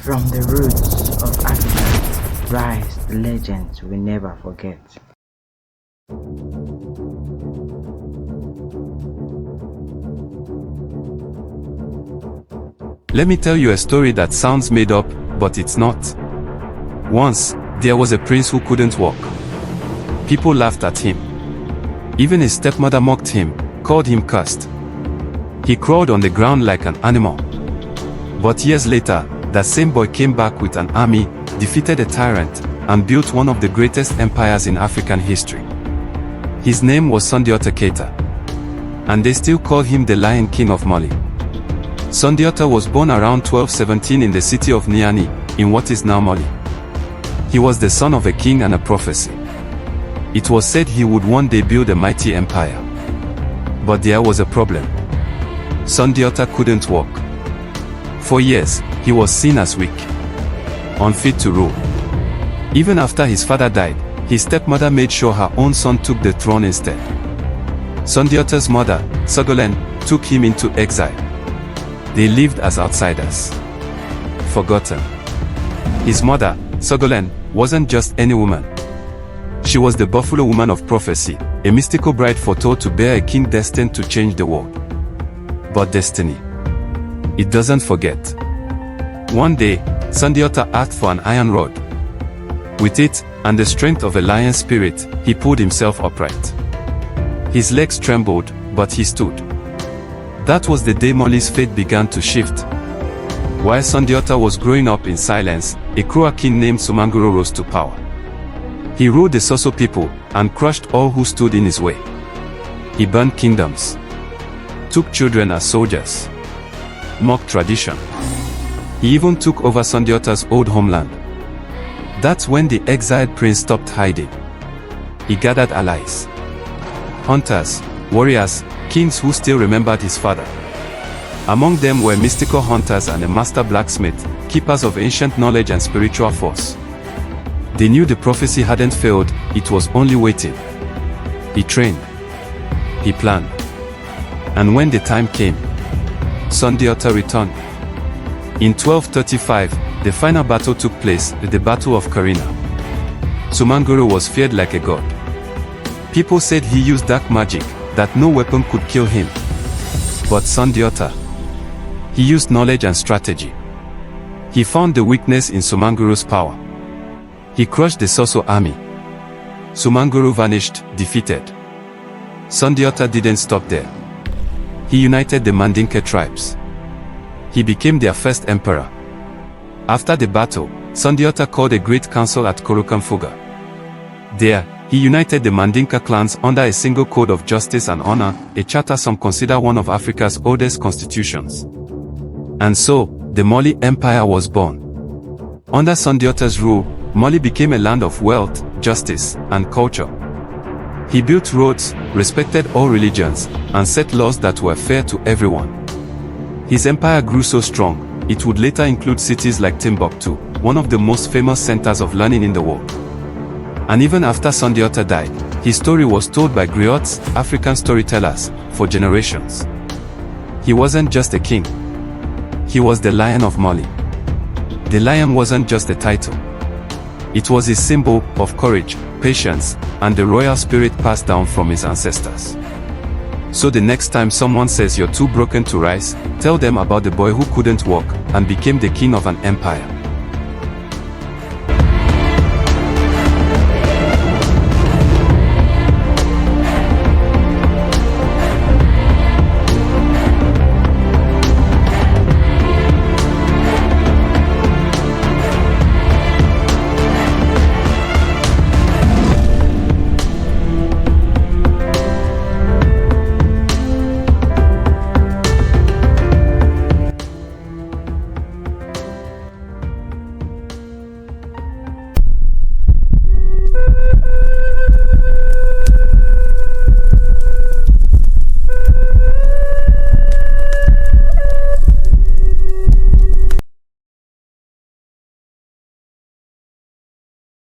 From the roots of Africa, rise the legends we never forget. Let me tell you a story that sounds made up, but it's not. Once, there was a prince who couldn't walk. People laughed at him. Even his stepmother mocked him, called him cursed. He crawled on the ground like an animal. But years later, that same boy came back with an army, defeated a tyrant, and built one of the greatest empires in African history. His name was Sundiata Keita. And they still call him the Lion King of Mali. Sundiata was born around 1217 in the city of Niani, in what is now Mali. He was the son of a king and a prophecy. It was said he would one day build a mighty empire. But there was a problem. Sundiata couldn't walk. For years, he was seen as weak, unfit to rule. Even after his father died, his stepmother made sure her own son took the throne instead. Sundiata's mother, Sogolen, took him into exile. They lived as outsiders, forgotten. His mother, Sogolen, wasn't just any woman. She was the buffalo woman of prophecy, a mystical bride foretold to bear a king destined to change the world. But destiny, it doesn't forget. One day, Sundiata asked for an iron rod. With it, and the strength of a lion spirit, he pulled himself upright. His legs trembled, but he stood. That was the day Mali's fate began to shift. While Sundiata was growing up in silence, a cruel king named Sumanguro rose to power. He ruled the Soso people, and crushed all who stood in his way. He burned kingdoms, took children as soldiers, mocked tradition. He even took over Sundiata's old homeland. That's when the exiled prince stopped hiding. He gathered allies, hunters, warriors, kings who still remembered his father. Among them were mystical hunters and a master blacksmith, keepers of ancient knowledge and spiritual force. They knew the prophecy hadn't failed, it was only waiting. He trained. He planned. And when the time came, Sundiata returned. In 1235, the final battle took place, the Battle of Karina. Sumanguro was feared like a god. People said he used dark magic, that no weapon could kill him. But Sundiata, he used knowledge and strategy. He found the weakness in Sumanguru's power. He crushed the Soso army. Sumanguru vanished, defeated. Sundiata didn't stop there. He united the Mandinka tribes. He became their first emperor. After the battle, Sundiata called a great council at Korukamfuga. There, he united the Mandinka clans under a single code of justice and honor, a charter some consider one of Africa's oldest constitutions. And so, the Mali Empire was born. Under Sundiata's rule, Mali became a land of wealth, justice, and culture. He built roads, respected all religions, and set laws that were fair to everyone. His empire grew so strong, it would later include cities like Timbuktu, one of the most famous centers of learning in the world. And even after Sundiata died, his story was told by griots, African storytellers, for generations. He wasn't just a king. He was the Lion of Mali. The lion wasn't just a title. It was a symbol of courage, patience, and the royal spirit passed down from his ancestors. So the next time someone says you're too broken to rise, tell them about the boy who couldn't walk, and became the king of an empire.